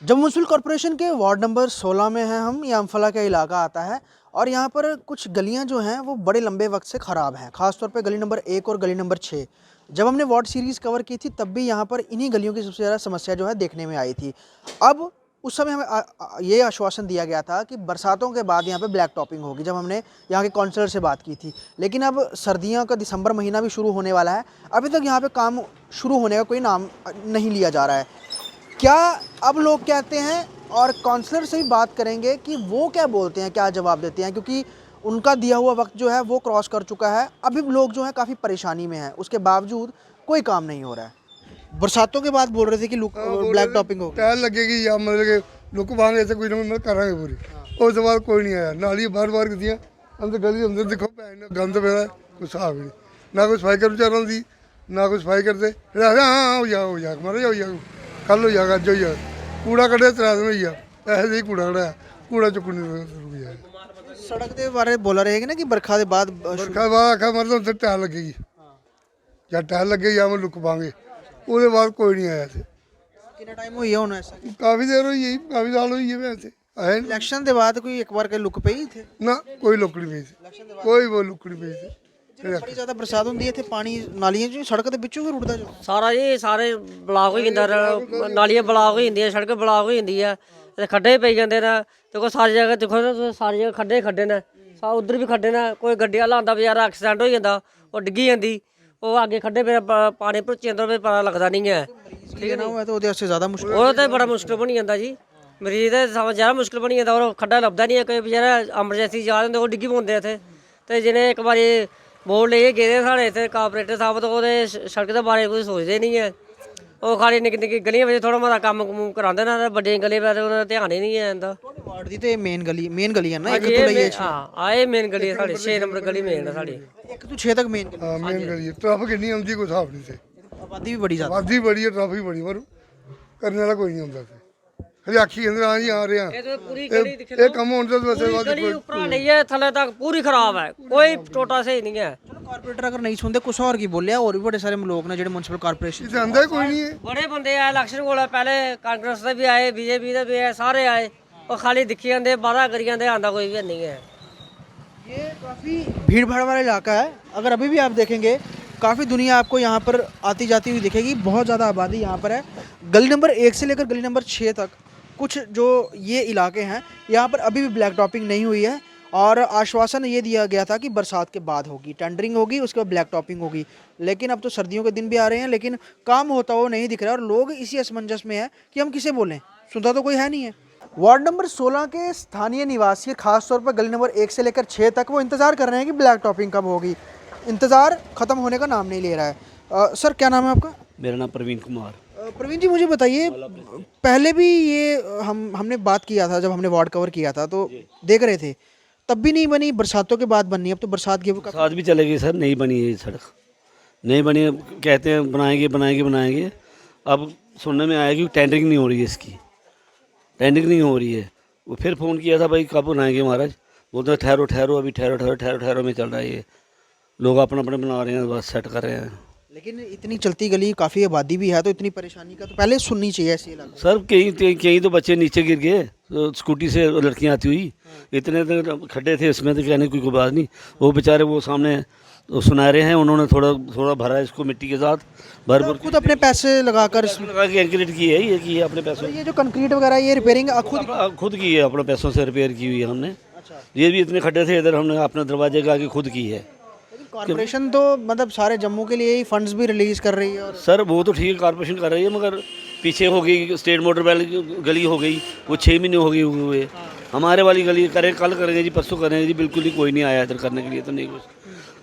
Jammu municipal corporation के ward number 16 में हैं हम। ये अम्फला का इलाका आता है और यहाँ पर कुछ गलियाँ जो हैं वो बड़े लंबे वक्त से ख़राब हैं, ख़ासतौर पे गली नंबर 1 और गली नंबर 6। जब हमने वार्ड सीरीज़ कवर की थी तब भी यहाँ पर इन्हीं गलियों की सबसे ज़्यादा समस्या जो है देखने में आई थी। अब उस समय हमें ये आश्वासन दिया गया था कि बरसातों के बाद यहाँ पे ब्लैक टॉपिंग होगी, जब हमने यहाँ के काउंसलर से बात की थी। लेकिन अब सर्दियों का दिसंबर महीना भी शुरू होने वाला है, अभी तक यहाँ पे काम शुरू होने का कोई नाम नहीं लिया जा रहा है। क्या अब लोग कहते हैं, और काउंसलर से भी बात करेंगे कि वो क्या बोलते हैं, क्या जवाब देते हैं, क्योंकि उनका दिया हुआ वक्त जो है वो क्रॉस कर चुका है। अभी लोग जो हैं काफ़ी परेशानी में हैं, उसके बावजूद कोई काम नहीं हो रहा है। बरसातों के बाद बोल रहे थे कि ब्लैक टॉपिंग होगी, टाइल लगेगी या मतलब कि लुक बांध ऐसे कोई ना मतलब करांगे पूरी। उस बाद कोई नहीं आया, नाली बार बार की अंदर गली अंदर देखो गंद पे कुछ हिसाब ही नहीं, ना कोई सफाई कर्मचारी दी ना कोई सफाई करते। हाँ हो जाएगा मारे हो जाएगा, कल हो जाएगा, अज हो जाएगा। कूड़ा कढ़े 3 दिन हो गया, ऐसे ही कूड़ा कढ़ाया, कूड़ा चुकने रुक जाए। सड़क के बारे बोला रहेगा ना कि बरखा के बाद बरखा बाद आखा मतलब उत्थे टाइल लगेगी, या टाइल लगेगी या मैं लुक पांगे। उसके बाद कोई नहीं आया थे। कितना टाइम हुई है होना ऐसा? काफ़ी देर हुई है, काफ़ी साल हुई है वैसे आए इलेक्शन के बाद कोई एक बार के लुक पे ही थे ना, कोई लुक नहीं पई, कोई वो लुक नहीं पई। बड़ी ज़्यादा बरसात होंदी है, इत्थे पानी नालियां जो सड़क के पिछों भी रुड़दा जो सारा जी सारे ब्लाक हो जांदा, नालियां ब्लाक हो जांदियां, सड़क ब्लाक हो जांदी है, ते खड्डे पई जांदे ने। देखो सारी जगह देखो ना, सारी जगह खड्डे खड्डे ने, उधर भी खड्डे ने। कोई गड्डी आह्ला आंदा बेचारा एक्सीडेंट हो जांदा, ओह् डिग्गी जांदी, ओह् अग्गे खड्डे पे पानी भरोची जंदा, ओह् पता लगदा नहीं है। ठीक है ना, वो तो ओहदे वास्ते ज़्यादा मुश्किल। ओह् ते बड़ा मुश्किल बनी जंदा जी, मरीज ते ज्यादा मुश्किल बनी जंदा। और खड्डा लभदा नहीं है, कोई बेचारा एमरजेंसी जा रहे होंदे ओह् डिग्गी पौंदे इत्थे। ते जिन्हें एक बारी बोर्ड लेइयै गेदे साढ़े इत्थे कारपोरेटर साहब, तो ओह्दे सड़क दे बारे कोई सोचदे नहीं है। ओह् खाली निक्की निक्की गलियां बिच थोड़ा मता कम्म कुम्म करांदे ने, ते बड्डियां गलियां बारे उन्हां दा ध्यान ही नहीं है इंदा। वार्ड दी ते मेन गली है ना, एक हां, तो लइए एह् मेन गली है साढ़ी, 6 नंबर गली मेन है साढ़ी। 1 तो 6 तक मेन गली। हाँ मेन गली है, ट्रैफिक इन्नी आती कोई हिसाब नहीं थे। आबादी भी बड़ी ज़्यादा। आबादी बड़ी है, ट्रैफिक बड़ी, पर करने वाला कोई नहीं आता थे। खाली आखी कहते हाँ जी आ रहे हैं, तो पूरी गली दिख ये कम होने से वैसे बाद गली ऊपरा नहीं है, थल्ले तक पूरी खराब है, कोई टोटा सही नहीं है। चलो कारपोरेटर अगर नहीं सुनते कुछ और की बोलिया, और भी बड़े सारे लोग ने जेह्ड़े म्युनिसिपल कारपोरेशन इसे आंदा ही कोई नहीं है। बड़े बंदे आए इलेक्शन कोल, पहले कांग्रेस दे भी आए, बीजेपी दे भी आए, सारे आए, और खाली दिखी जांदे, वादा करी जांदे, आंदा कोई भी नहीं है। ये काफ़ी भीड़ भाड़ वाला इलाका है। अगर अभी भी आप देखेंगे काफ़ी दुनिया आपको यहाँ पर आती जाती हुई दिखेगी, बहुत ज़्यादा आबादी यहाँ पर है। गली नंबर 1 से लेकर गली नंबर 6 तक कुछ जो ये इलाके हैं, यहाँ पर अभी भी ब्लैक टॉपिंग नहीं हुई है, और आश्वासन ये दिया गया था कि बरसात के बाद होगी, टेंडरिंग होगी, उसके बाद ब्लैक टॉपिंग होगी। लेकिन अब तो सर्दियों के दिन भी आ रहे हैं, लेकिन काम होता हुआ नहीं दिख रहा है, और लोग इसी असमंजस में हैं कि हम किसे बोलें, सुनता तो कोई है नहीं है। वार्ड नंबर 16 के स्थानीय निवासी खासतौर पर गली नंबर 1 से लेकर 6 तक वो इंतज़ार कर रहे हैं कि ब्लैक टॉपिंग कब होगी। इंतज़ार ख़त्म होने का नाम नहीं ले रहा है। सर क्या नाम है आपका? मेरा नाम प्रवीण कुमार। प्रवीण जी, मुझे बताइए, पहले भी ये हमने बात किया था, जब हमने वार्ड कवर किया था तो देख रहे थे, तब भी नहीं बनी, बरसातों के बाद बननी, अब तो बरसात की साथ भी चलेगी सर, नहीं बनी है ये सड़क, नहीं बनी है, कहते हैं बनाएंगे बनाएंगे बनाएंगे। अब सुनने में आया कि टेंडरिंग नहीं हो रही है, इसकी टेंडरिंग नहीं हो रही है। वो फिर फ़ोन किया था, भाई कब बनाएंगे महाराज, बोलते हैं ठहरो ठहरो, अभी ठहरो ठहरो ठहरो ठहरो में चल रहा है ये, लोग अपना अपने बना रहे हैं, बस सेट कर रहे हैं। लेकिन इतनी चलती गली, काफ़ी आबादी भी है, तो इतनी परेशानी का तो पहले सुननी चाहिए ऐसी इलाके। सर कहीं तो बच्चे नीचे गिर गए, तो स्कूटी से लड़कियां आती हुई, इतने तो खड्डे थे इसमें, तो कहने की कोई बात नहीं। वो बेचारे वो सामने तो सुनारे हैं, उन्होंने थोड़ा थोड़ा भरा इसको मिट्टी के साथ, भर भर खुद अपने पैसे लगाकर लगा के एंकरेट की है, ये की है अपने पैसों, ये जो कंक्रीट वगैरह ये रिपेयरिंग खुद की है, अपने पैसों से रिपेयर की हुई है हमने। ये भी इतने खड्डे थे इधर, हमने अपने दरवाजे के आगे खुद की है। कॉर्पोरेशन तो मतलब सारे जम्मू के लिए ही फंड्स भी रिलीज कर रही है, और सर वो तो ठीक है, कॉर्पोरेशन कर रही है, मगर पीछे हो गई स्टेट मोटर वेल गली हो गई, वो 6 महीने हो गई हुए। हमारे वाली गली करें, कल करेंगे जी, परसों करेंगे जी, बिल्कुल ही कोई नहीं आया इधर करने के लिए, तो नहीं कुछ।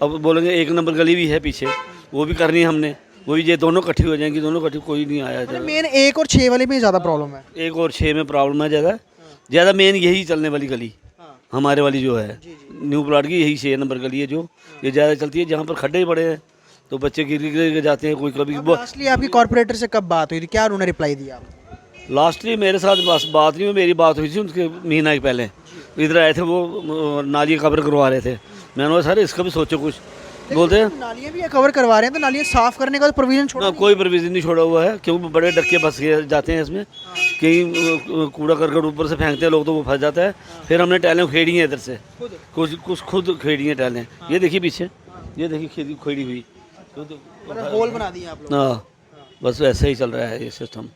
अब बोलेंगे 1 नंबर गली भी है पीछे, वो भी करनी है हमने, वो भी ये दोनों इकट्ठी हो जाएंगी, दोनों इकट्ठी, कोई नहीं आया इधर। मेन 1 और 6 वाले में ज़्यादा प्रॉब्लम है। 1 और 6 में प्रॉब्लम है ज़्यादा मेन यही चलने वाली गली, हमारे वाली जो है न्यू प्लाट की, यही 6 नंबर गली है जो ये ज़्यादा चलती है, जहाँ पर खड्डे पड़े हैं तो बच्चे गिर गिर के जाते हैं। कोई कभी लास्टली आपकी कॉर्पोरेटर से कब बात हुई थी, क्या उन्होंने रिप्लाई दिया? लास्टली मेरे साथ बस बात नहीं हुई, मेरी बात हुई थी उनके महीना के पहले, इधर आए थे, वो नाली कवर करवा रहे थे। मैंने बोला सर इसका भी सोचो कुछ, बोलते हैं नालियाँ भी कवर करवा रहे हैं, तो नालियाँ साफ करने का प्रोविजन छोड़ा ना, कोई प्रोविजन नहीं छोड़ा हुआ है, क्योंकि बड़े डक्के फंस गए जाते हैं इसमें। कहीं कूड़ा करकट ऊपर से फेंकते हैं लोग तो वो फंस जाता है। फिर हमने टाइलें खेड़ी हैं इधर से, कुछ खुद खेड़ी हैं टाइलें। ये देखिए पीछे, ये देखिए खेती खेड़ी हुई, मतलब होल बना दिए आप लोग। हाँ बस ऐसे ही चल रहा है ये सिस्टम।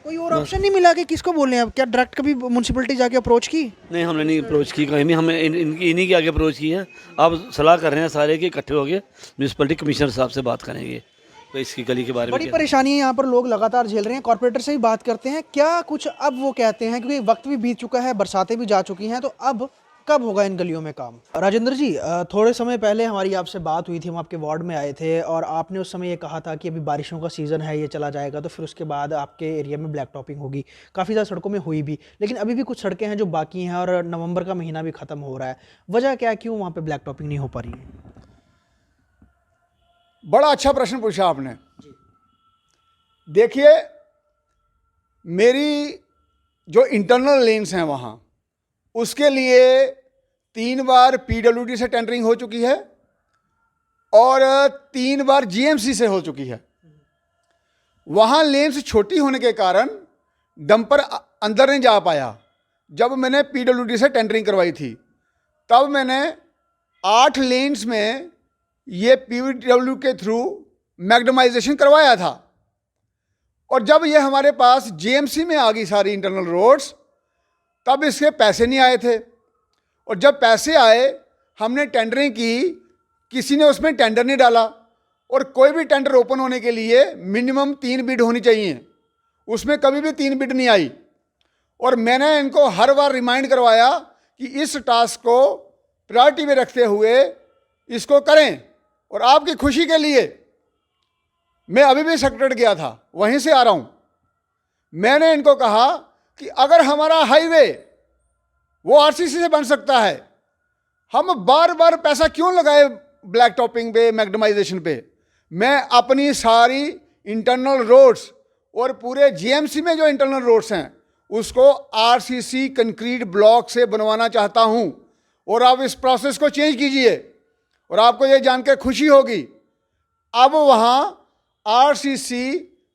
कोई और ऑप्शन नहीं मिला कि किसको बोलने हैं? क्या डायरेक्ट कभी म्यूनसिपलिटी जाके अप्रोच की? नहीं, हमने नहीं अप्रोच की कहीं भी, हमने इन्हीं के आगे अप्रोच की है। अब सलाह कर रहे हैं सारे कि इकट्ठे हो गए म्यूनसिपलिटी कमिश्नर साहब से बात करेंगे तो इसकी गली के बारे में। बड़ी परेशानी है यहाँ पर, लोग लगातार झेल रहे हैं। कॉर्पोरेटर से ही बात करते हैं, क्या कुछ अब वो कहते हैं, क्योंकि वक्त भी बीत चुका है, बरसातें भी जा चुकी हैं, तो अब कब होगा इन गलियों में काम? राजेंद्र जी, थोड़े समय पहले हमारी आपसे बात हुई थी, हम आपके वार्ड में आए थे और आपने उस समय ये कहा था कि अभी बारिशों का सीज़न है, ये चला जाएगा तो फिर उसके बाद आपके एरिया में ब्लैक टॉपिंग होगी। काफ़ी ज़्यादा सड़कों में हुई भी, लेकिन अभी भी कुछ सड़कें हैं जो बाकी हैं और नवंबर का महीना भी ख़त्म हो रहा है। वजह क्या है, क्यों वहाँ पर ब्लैक टॉपिंग नहीं हो पा रही है? बड़ा अच्छा प्रश्न पूछा आपने। देखिए, मेरी जो इंटरनल लेन्स हैं वहाँ, उसके लिए 3 बार पीडब्ल्यूडी से टेंडरिंग हो चुकी है और 3 बार जीएमसी से हो चुकी है। वहाँ लेन्स छोटी होने के कारण डंपर अंदर नहीं जा पाया। जब मैंने पीडब्ल्यूडी से टेंडरिंग करवाई थी तब मैंने 8 लेन्स में ये पीडब्ल्यू के थ्रू मैग्डमाइजेशन करवाया था, और जब ये हमारे पास जीएमसी में आ गई सारी इंटरनल रोड्स, तब इसके पैसे नहीं आए थे। और जब पैसे आए, हमने टेंडरिंग की, किसी ने उसमें टेंडर नहीं डाला। और कोई भी टेंडर ओपन होने के लिए मिनिमम 3 बिड होनी चाहिए, उसमें कभी भी 3 बिड नहीं आई। और मैंने इनको हर बार रिमाइंड करवाया कि इस टास्क को प्रायोरिटी में रखते हुए इसको करें। और आपकी खुशी के लिए मैं अभी भी सेक्रेटरीट गया था, वहीं से आ रहा हूँ। मैंने इनको कहा कि अगर हमारा हाईवे वो आरसीसी से बन सकता है, हम बार बार पैसा क्यों लगाए ब्लैक टॉपिंग पे, मैग्डमाइजेशन पे। मैं अपनी सारी इंटरनल रोड्स और पूरे जीएमसी में जो इंटरनल रोड्स हैं उसको आरसीसी कंक्रीट ब्लॉक से बनवाना चाहता हूं। और आप इस प्रोसेस को चेंज कीजिए और आपको ये जानकर खुशी होगी, अब वहाँ आरसीसी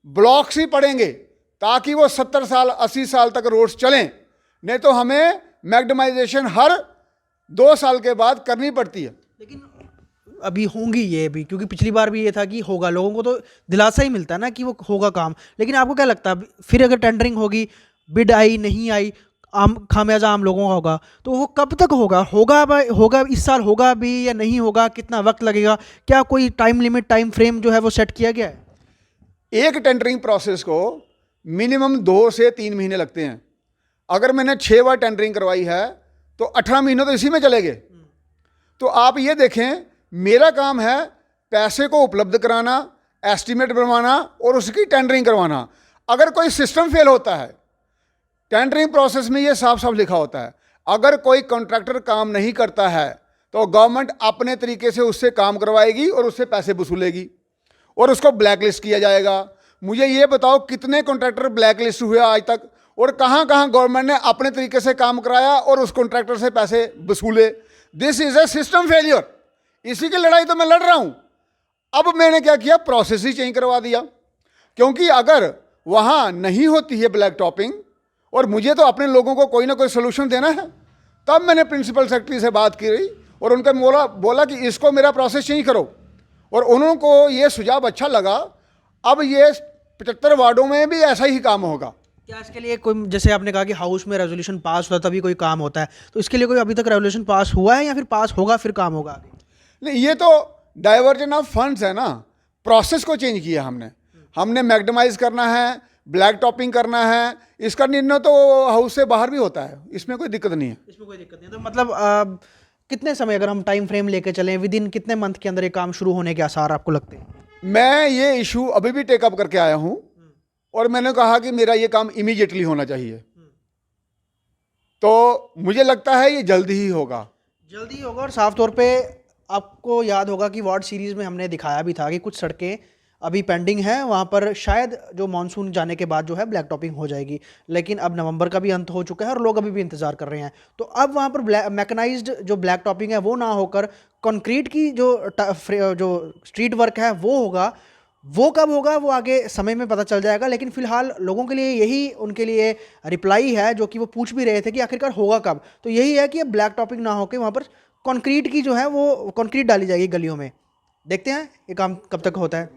ब्लॉक्स ही पड़ेंगे ताकि वो 70 साल 80 साल तक रोड्स चलें। नहीं तो हमें मैग्डमाइजेशन हर 2 साल के बाद करनी पड़ती है। लेकिन अभी होंगी ये भी, क्योंकि पिछली बार भी ये था कि होगा, लोगों को तो दिलासा ही मिलता है ना कि वो होगा काम। लेकिन आपको क्या लगता है, फिर अगर टेंडरिंग होगी, बिड आई नहीं आई, आम खामियाजा आम लोगों का होगा, तो वो कब तक होगा? होगा इस साल होगा भी या नहीं होगा? कितना वक्त लगेगा? क्या कोई टाइम लिमिट, टाइम फ्रेम जो है वो सेट किया गया है? एक टेंडरिंग प्रोसेस को मिनिमम 2 से 3 महीने लगते हैं। अगर मैंने 6 बार टेंडरिंग करवाई है तो 18 महीने तो इसी में चले गए। तो आप ये देखें, मेरा काम है पैसे को उपलब्ध कराना, एस्टीमेट बनवाना और उसकी टेंडरिंग करवाना। अगर कोई सिस्टम फेल होता है, टेंडरिंग प्रोसेस में ये साफ साफ लिखा होता है, अगर कोई कॉन्ट्रैक्टर काम नहीं करता है तो गवर्नमेंट अपने तरीके से उससे काम करवाएगी और उससे पैसे वसूलेगी और उसको ब्लैक लिस्ट किया जाएगा। मुझे ये बताओ कितने कॉन्ट्रैक्टर ब्लैक लिस्ट हुए आज तक, और कहाँ कहाँ गवर्नमेंट ने अपने तरीके से काम कराया और उस कॉन्ट्रैक्टर से पैसे वसूले। This is a system failure. इसी की लड़ाई तो मैं लड़ रहा हूँ। अब मैंने क्या किया, प्रोसेस ही चेंज करवा दिया, क्योंकि अगर वहाँ नहीं होती है ब्लैक टॉपिंग और मुझे तो अपने लोगों को कोई ना कोई सोल्यूशन देना है, तब मैंने प्रिंसिपल सेक्रेटरी से बात की और उनका बोला कि इसको मेरा प्रोसेस चेंज करो, और उनको ये सुझाव अच्छा लगा। अब ये 75 वार्डों में भी ऐसा ही काम होगा। क्या इसके लिए कोई, जैसे आपने कहा कि हाउस में रेजोल्यूशन पास हुआ तभी कोई काम होता है, तो इसके लिए कोई अभी तक रेजोल्यूशन पास हुआ है या फिर पास होगा फिर काम होगा? नहीं, ये तो डाइवर्जन ऑफ फंड्स है ना। प्रोसेस को चेंज किया हमने मैग्डमाइज करना है, ब्लैक टॉपिंग करना है, इसका निर्णय तो हाउस से बाहर भी होता है, इसमें कोई दिक्कत नहीं है। इसमें कोई दिक्कत नहीं है। तो मतलब कितने समय, अगर हम टाइम फ्रेम लेके चलें, विद इन कितने मंथ के अंदर ये काम शुरू होने के आसार आपको लगते हैं? मैं ये इशू अभी भी टेकअप करके आया हूँ और मैंने कहा कि मेरा ये काम इमीडिएटली होना चाहिए। तो मुझे लगता है ये जल्दी ही होगा। जल्दी ही होगा। और साफ तौर पे आपको याद होगा कि वार्ड सीरीज़ में हमने दिखाया भी था कि कुछ सड़कें अभी पेंडिंग है, वहाँ पर शायद जो मानसून जाने के बाद जो है ब्लैक टॉपिंग हो जाएगी। लेकिन अब नवंबर का भी अंत हो चुका है और लोग अभी भी इंतज़ार कर रहे हैं। तो अब वहाँ पर मैकेनाइज्ड जो ब्लैक टॉपिंग है वो ना होकर कंक्रीट की जो स्ट्रीट वर्क है वो होगा। वो कब होगा वो आगे समय में पता चल जाएगा। लेकिन फिलहाल लोगों के लिए यही उनके लिए रिप्लाई है जो कि वो पूछ भी रहे थे कि आखिरकार होगा कब। तो यही है कि अब ब्लैक टॉपिंग ना होकर वहाँ पर कंक्रीट की जो है वो कंक्रीट डाली जाएगी गलियों में। देखते हैं ये काम कब तक होता है।